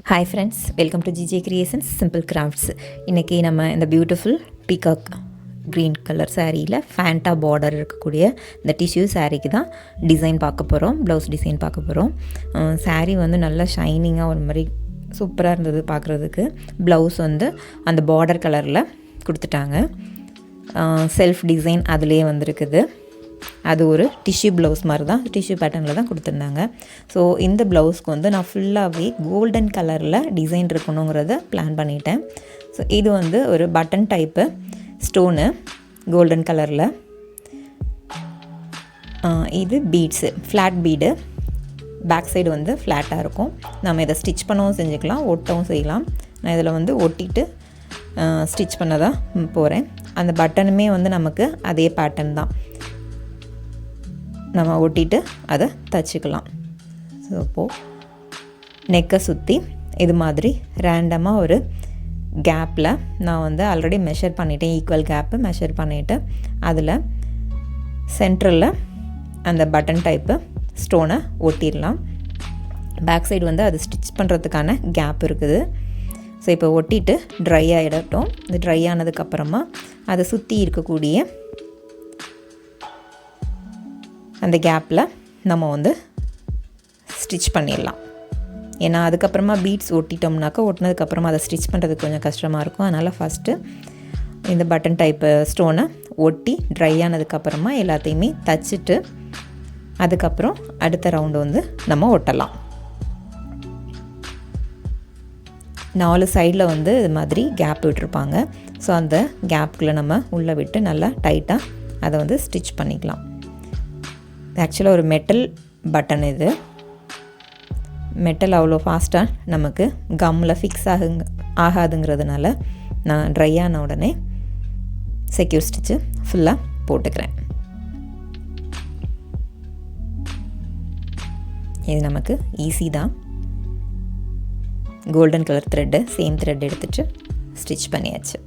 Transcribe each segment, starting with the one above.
Hi friends, welcome to GJ Creations Simple Crafts. இன்றைக்கி நம்ம இந்த பியூட்டிஃபுல் பீகாக் க்ரீன் கலர் சாரியில் ஃபேண்டா பார்டர் இருக்கக்கூடிய இந்த டிஷ்யூ சாரீக்கு தான் டிசைன் பார்க்க போகிறோம். ப்ளவுஸ் டிசைன் பார்க்க போகிறோம். சாரீ வந்து நல்லா ஷைனிங்காக ஒரு மாதிரி சூப்பராக இருந்தது பார்க்குறதுக்கு. ப்ளவுஸ் வந்து அந்த பார்டர் கலரில் கொடுத்துட்டாங்க. செல்ஃப் டிசைன் அதிலே வந்திருக்குது. அது ஒரு டிஷ்யூ ப்ளவுஸ் மாதிரி தான், டிஷ்யூ பேட்டர்னில் தான் கொடுத்துருந்தாங்க. ஸோ இந்த ப்ளவுஸ்க்கு வந்து நான் ஃபுல்லாகவே கோல்டன் கலரில் டிசைன் இருக்கணுங்கிறத பிளான் பண்ணிட்டேன். ஸோ இது வந்து ஒரு பட்டன் டைப்பு ஸ்டோனு கோல்டன் கலரில். இது beads, flat bead. Back side வந்து ஃப்ளாட்டாக இருக்கும். நம்ம இதை ஸ்டிச் பண்ணவும் செஞ்சுக்கலாம், ஒட்டவும் செய்யலாம். நான் இதில் வந்து ஒட்டிட்டு ஸ்டிச் பண்ண தான் போகிறேன். அந்த பட்டனுமே வந்து நமக்கு அதே பேட்டர்ன் தான், நம்ம ஒட்டிட்டு அதை தச்சுக்கலாம். ஸோ இப்போது நெக்கை சுற்றி இது மாதிரி ரேண்டமாக ஒரு கேப்பில் நான் வந்து ஆல்ரெடி மெஷர் பண்ணிட்டேன். ஈக்குவல் கேப்பு மெஷர் பண்ணிவிட்டு அதில் சென்ட்ரலில் அந்த பட்டன் டைப்பு ஸ்டோனை ஒட்டிடலாம். பேக் சைடு வந்து அது ஸ்டிச் பண்ணுறதுக்கான கேப் இருக்குது. ஸோ இப்போ ஒட்டிட்டு ட்ரை ஆகிடட்டும். இது ட்ரை ஆனதுக்கப்புறமா அதை சுற்றி இருக்கக்கூடிய அந்த கேப்பில் நம்ம வந்து ஸ்டிச் பண்ணிடலாம். ஏன்னா அதுக்கப்புறமா பீட்ஸ் ஒட்டிட்டோம்னாக்கா ஒட்டினதுக்கப்புறமா அதை ஸ்டிச் பண்ணுறதுக்கு கொஞ்சம் கஷ்டமாக இருக்கும். அதனால் ஃபஸ்ட்டு இந்த பட்டன் டைப்பு ஸ்டோனை ஒட்டி ட்ரை ஆனதுக்கப்புறமா எல்லாத்தையுமே தச்சுட்டு அதுக்கப்புறம் அடுத்த ரவுண்டு வந்து நம்ம ஒட்டலாம். 4 சைடில் வந்து இது மாதிரி கேப் விட்டுருப்பாங்க. ஸோ அந்த கேப்புக்குள்ளே நம்ம உள்ளே விட்டு நல்லா டைட்டாக அதை வந்து ஸ்டிச் பண்ணிக்கலாம். ஆக்சுவலாக ஒரு மெட்டல் பட்டன். இது மெட்டல் அவ்வளோ ஃபாஸ்ட்டாக நமக்கு கம்மில் ஃபிக்ஸ் ஆகாதுங்கிறதுனால நான் ட்ரை ஆன உடனே செக்யூர் ஸ்டிச்சு ஃபுல்லாக போட்டுக்கிறேன். இது நமக்கு ஈஸி தான். Golden colour thread, same thread எடுத்துகிட்டு ஸ்டிச் பண்ணியாச்சு.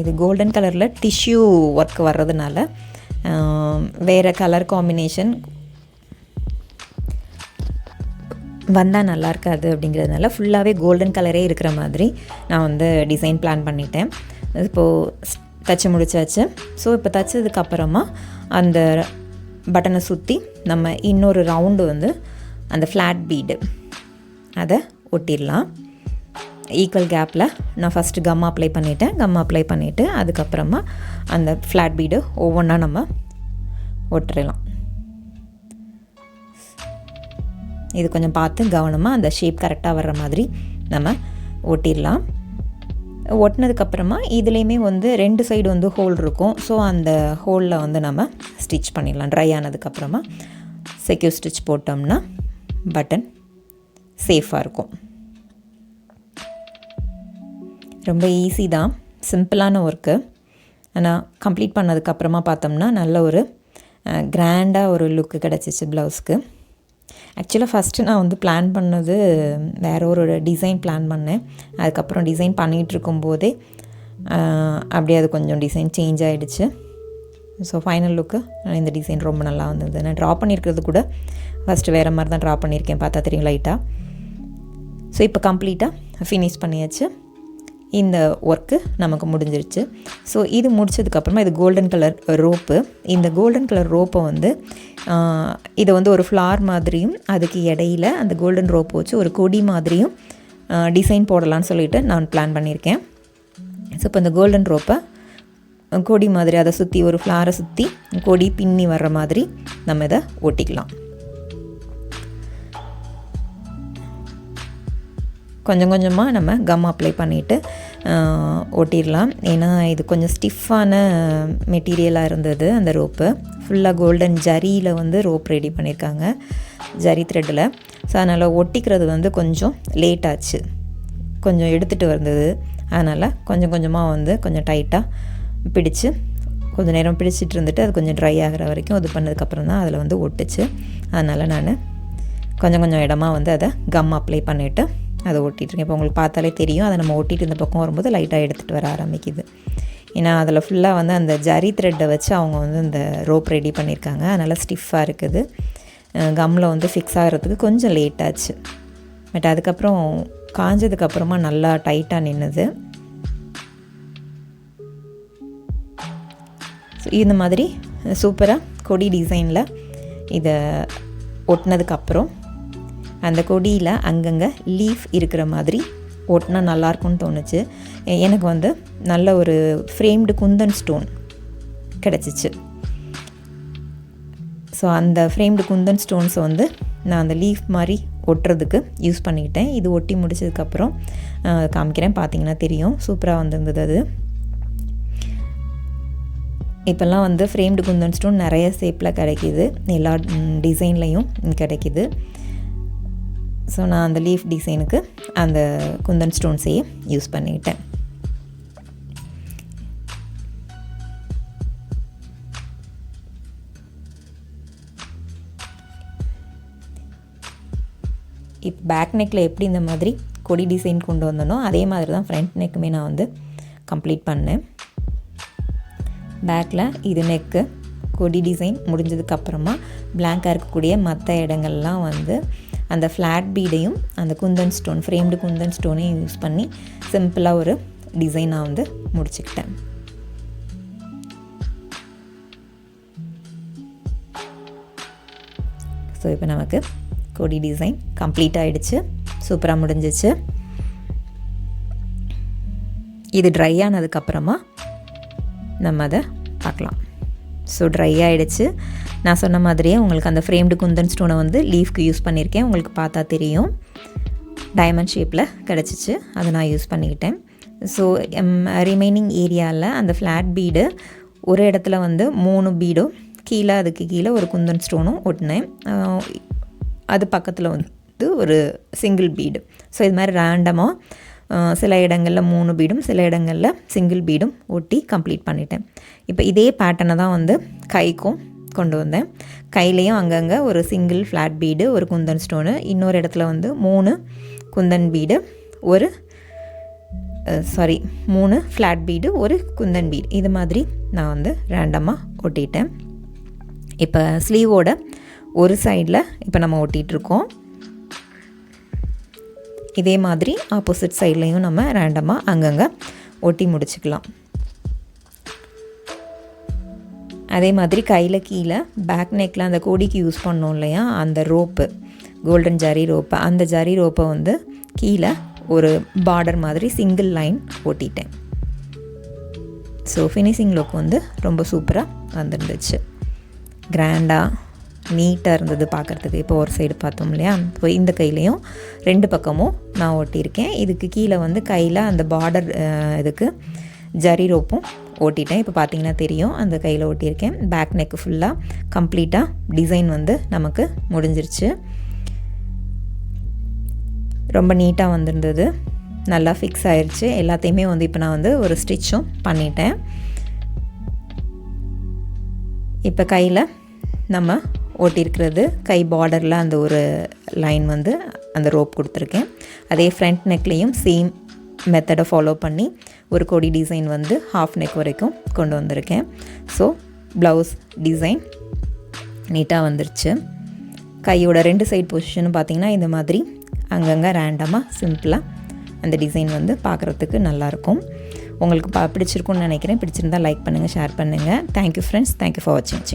இது கோல்டன் கலரில் டிஷ்யூ ஒர்க் வர்றதுனால வேறு கலர் காம்பினேஷன் வந்தால் நல்லா இருக்காது. அப்படிங்கிறதுனால ஃபுல்லாகவே கோல்டன் கலரே இருக்கிற மாதிரி நான் வந்து டிசைன் பிளான் பண்ணிட்டேன். இப்போது தச்சு முடிச்சாச்சு. ஸோ இப்போ தச்சதுக்கப்புறமா அந்த பட்டனை சுற்றி நம்ம இன்னொரு ரவுண்டு வந்து அந்த ஃப்ளாட் பீடு அதை ஒட்டிடலாம். ஈக்குவல் கேப்பில் நான் ஃபஸ்ட்டு கம் அப்ளை பண்ணிவிட்டேன். கம் அப்ளை பண்ணிவிட்டு அதுக்கப்புறமா அந்த ஃப்ளாட் பீடு ஒவ்வொன்றா நம்ம ஒட்டிடலாம். இது கொஞ்சம் பார்த்து கவனமாக அந்த ஷேப் கரெக்டாக வர்ற மாதிரி நம்ம ஒட்டிடலாம். ஒட்டினதுக்கப்புறமா இதுலேயுமே வந்து 2 சைடு வந்து ஹோல் இருக்கும். ஸோ அந்த ஹோலில் வந்து நம்ம ஸ்டிச் பண்ணிடலாம். ட்ரை ஆனதுக்கப்புறமா செக்யூர் ஸ்டிச் போட்டோம்னா பட்டன் சேஃபாக இருக்கும். ரொம்ப ஈஸி தான், சிம்பிளான ஒர்க்கு. ஆனால் கம்ப்ளீட் பண்ணதுக்கப்புறமா பார்த்தோம்னா நல்ல ஒரு கிராண்டாக ஒரு லுக்கு கிடச்சிச்சு ப்ளவுஸ்க்கு. ஆக்சுவலாக ஃபஸ்ட்டு நான் வந்து பிளான் பண்ணது வேறு ஒரு டிசைன் பிளான் பண்ணேன். அதுக்கப்புறம் டிசைன் பண்ணிகிட்ருக்கும்போதே அப்படியே அது கொஞ்சம் டிசைன் சேஞ்ச் ஆகிடுச்சு. ஸோ ஃபைனல் லுக்கு இந்த டிசைன் ரொம்ப நல்லா வந்தது. நான் ட்ரா பண்ணியிருக்கிறது கூட ஃபஸ்ட்டு வேறு மாதிரி தான் ட்ரா பண்ணியிருக்கேன், பார்த்தா தெரியும் லைட்டாக. ஸோ இப்போ கம்ப்ளீட்டாக ஃபினிஷ் பண்ணியாச்சு. இந்த ஒர்க்கு நமக்கு முடிஞ்சிருச்சு. ஸோ இது முடிச்சதுக்கப்புறமா இது கோல்டன் கலர் ரோப்பு. இந்த கோல்டன் கலர் ரோப்பை வந்து இதை வந்து ஒரு ஃப்ளார் மாதிரியும் அதுக்கு இடையில அந்த கோல்டன் ரோப்பை வச்சு ஒரு கொடி மாதிரியும் டிசைன் போடலான்னு சொல்லிட்டு நான் பிளான் பண்ணியிருக்கேன். ஸோ இப்போ இந்த கோல்டன் ரோப்பை கொடி மாதிரி அதை சுற்றி ஒரு ஃப்ளாரை சுற்றி கொடி பின்னி வர்ற மாதிரி நம்ம இதை ஒட்டிக்கலாம். கொஞ்சம் கொஞ்சமாக நம்ம கம் அப்ளை பண்ணிவிட்டு ஒட்டிடலாம். ஏன்னா இது கொஞ்சம் ஸ்டிஃபான மெட்டீரியலாக இருந்தது. அந்த ரோப்பு ஃபுல்லாக கோல்டன் ஜரியில் வந்து ரோப் ரெடி பண்ணியிருக்காங்க, ஜரி த்ரெட்டில். ஸோ அதனால் ஒட்டிக்கிறது வந்து கொஞ்சம் லேட் ஆச்சு, கொஞ்சம் எடுத்துகிட்டு வந்தது. அதனால் கொஞ்சம் கொஞ்சமாக வந்து கொஞ்சம் டைட்டாக பிடிச்சி கொஞ்சம் நேரம் பிடிச்சிட்டு இருந்துட்டு அது கொஞ்சம் ட்ரை ஆகிற வரைக்கும் இது பண்ணதுக்கப்புறம் தான் அதில் வந்து ஒட்டுச்சு. அதனால் நான் கொஞ்சம் கொஞ்சம் இடமா வந்து அதை கம் அப்ளை பண்ணிவிட்டு அதை ஒட்டிகிட்ருக்கேன். இப்போ உங்களுக்கு பார்த்தாலே தெரியும், அதை நம்ம ஒட்டிட்டு இந்த பக்கம் வரும்போது லைட்டாக எடுத்துகிட்டு வர ஆரம்பிக்குது. ஏன்னா அதில் ஃபுல்லாக வந்து அந்த ஜரி த்ரெட்டை வச்சு அவங்க வந்து இந்த ரோப் ரெடி பண்ணியிருக்காங்க. அதனால் ஸ்டிஃபாக இருக்குது. கம்மில் வந்து ஃபிக்ஸ் ஆகிறதுக்கு கொஞ்சம் லேட் ஆச்சு. பட் அதுக்கப்புறம் காஞ்சதுக்கப்புறமா நல்லா டைட்டாக நின்றுது. ஸோ இந்த மாதிரி சூப்பராக கொடி டிசைனில் இதை ஒட்டினதுக்கப்புறம் அந்த கொடியில் அங்கங்கே லீஃப் இருக்கிற மாதிரி ஒட்டினா நல்லாயிருக்கும்னு தோணுச்சு. எனக்கு வந்து நல்ல ஒரு ஃப்ரேம்டு குந்தன் ஸ்டோன் கிடச்சிச்சு. ஸோ அந்த ஃப்ரேம்டு குந்தன் ஸ்டோன்ஸை வந்து நான் அந்த லீஃப் மாதிரி ஒட்டுறதுக்கு யூஸ் பண்ணிக்கிட்டேன். இது ஒட்டி முடிச்சதுக்கப்புறம் காமிக்கிறேன், பார்த்தீங்கன்னா தெரியும். சூப்பராக வந்திருந்தது அது. இப்போல்லாம் வந்து ஃப்ரேம்டு குந்தன் ஸ்டோன் நிறைய ஷேப்பில் கிடைக்கிது, எல்லா டிசைன்லேயும் கிடைக்கிது. ஸோ நான் அந்த லீஃப் டிசைனுக்கு அந்த குந்தன் ஸ்டோன்ஸையே யூஸ் பண்ணிக்கிட்டேன். இப்போ பேக் நெக்கில் எப்படி இந்த மாதிரி கொடி டிசைன் கொண்டு வந்தனோ அதே மாதிரி தான் ஃப்ரண்ட் நெக்குமே நான் வந்து கம்ப்ளீட் பண்ணேன். பேக்கில் இது நெக்கு கொடி டிசைன் முடிஞ்சதுக்கப்புறமா பிளாங்காக இருக்கக்கூடிய மற்ற இடங்கள்லாம் வந்து அந்த ஃப்ளாட் பீடையும் அந்த குந்தன் ஸ்டோன் ஃப்ரேம்டு குந்தன் ஸ்டோனையும் யூஸ் பண்ணி சிம்பிளாக ஒரு டிசைனாக வந்து முடிச்சுக்கிட்டேன். ஸோ இப்போ நமக்கு கொடி டிசைன் கம்ப்ளீட் ஆகிடுச்சு, சூப்பராக முடிஞ்சிச்சு. இது ட்ரை ஆனதுக்கப்புறமா நம்ம அதை பார்க்கலாம். ஸோ ட்ரை ஆகிடுச்சு. நான் சொன்ன மாதிரியே உங்களுக்கு அந்த ஃப்ரேம்டு குந்தன் ஸ்டோனை வந்து லீஃப்க்கு யூஸ் பண்ணியிருக்கேன். உங்களுக்கு பார்த்தா தெரியும், டைமண்ட் ஷேப்பில் கிடச்சிச்சு. அதை நான் யூஸ் பண்ணிக்கிட்டேன். ஸோ ரிமைனிங் ஏரியாவில் அந்த ஃப்ளாட் பீடு ஒரு இடத்துல வந்து 3 பீடும் கீழே, அதுக்கு கீழே ஒரு குந்தன் ஸ்டோனும் ஒட்டினேன். அது பக்கத்தில் வந்து ஒரு சிங்கிள் பீடு. ஸோ இது மாதிரி ரேண்டமாக சில இடங்களில் 3 பீடும் சில இடங்களில் சிங்கிள் பீடும் ஒட்டி கம்ப்ளீட் பண்ணிட்டேன். இப்போ இதே பேட்டர்னை தான் வந்து கைக்கும் கொண்டு வந்தேன். கையிலையும் அங்கங்கே ஒரு சிங்கிள் ஃப்ளாட் பீடு, ஒரு குந்தன் ஸ்டோனு, இன்னொரு இடத்துல வந்து 3 குந்தன் பீடு, 3 ஃப்ளாட் பீடு, ஒரு குந்தன் பீடு, இது மாதிரி நான் வந்து ரேண்டமாக ஒட்டிட்டேன். இப்போ ஸ்லீவோட ஒரு சைடில் இப்போ நம்ம ஒட்டிகிட்ருக்கோம். இதே மாதிரி ஆப்போசிட் சைட்லேயும் நம்ம ரேண்டமாக அங்கங்கே ஒட்டி முடிச்சுக்கலாம். அதே மாதிரி கையில் கீழே பேக் நெக்கில் அந்த கொடிக்கு யூஸ் பண்ணோம் இல்லையா, அந்த ரோப்பு, கோல்டன் ஜரி ரோப்பு, அந்த ஜரி ரோப்பை வந்து கீழே ஒரு பார்டர் மாதிரி சிங்கிள் லைன் ஒட்டிட்டேன். ஸோ ஃபினிஷிங் லுக் வந்து ரொம்ப சூப்பராக வந்துருந்துச்சு. கிராண்டாக நீட்டாக இருந்தது பார்க்குறதுக்கு. இப்போ ஒரு சைடு பார்த்தோம் இல்லையா, இப்போ இந்த கையிலையும் 2 பக்கமும் நான் ஒட்டியிருக்கேன். இதுக்கு கீழே வந்து கையில் அந்த பார்டர் இதுக்கு ஜரி ரோப்பும் ஓட்டிட்டேன். இப்போ பார்த்தீங்கன்னா தெரியும், அந்த கையில் ஒட்டியிருக்கேன். பேக் நெக்கு ஃபுல்லாக கம்ப்ளீட்டாக டிசைன் வந்து நமக்கு முடிஞ்சிருச்சு. ரொம்ப நீட்டாக வந்திருந்தது, நல்லா ஃபிக்ஸ் ஆயிடுச்சு. எல்லாத்தையுமே வந்து இப்போ நான் வந்து ஒரு ஸ்டிச்சும் பண்ணிட்டேன். இப்போ கையில் நம்ம ஓட்டியிருக்கிறது கை பார்டரில் அந்த ஒரு லைன் வந்து அந்த ரோப் கொடுத்துருக்கேன். அதே ஃப்ரண்ட் நெக்லேயும் சேம் மெத்தடை ஃபாலோ பண்ணி ஒரு கொடி டிசைன் வந்து ஹாஃப் நெக் வரைக்கும் கொண்டு வந்திருக்கேன். ஸோ ப்ளவுஸ் டிசைன் நீட்டாக வந்துருச்சு. கையோட 2 சைட் பொசிஷனும் பார்த்திங்கன்னா இந்த மாதிரி அங்கங்கே ரேண்டமாக சிம்பிளாக அந்த டிசைன் வந்து பார்க்குறதுக்கு நல்லாயிருக்கும். உங்களுக்கு பிடிச்சிருக்குன்னு நினைக்கிறேன். பிடிச்சிருந்தால் லைக் பண்ணுங்கள், ஷேர் பண்ணுங்கள். தேங்க்யூ ஃப்ரெண்ட்ஸ், தேங்க்யூ ஃபார் வாட்சிங்.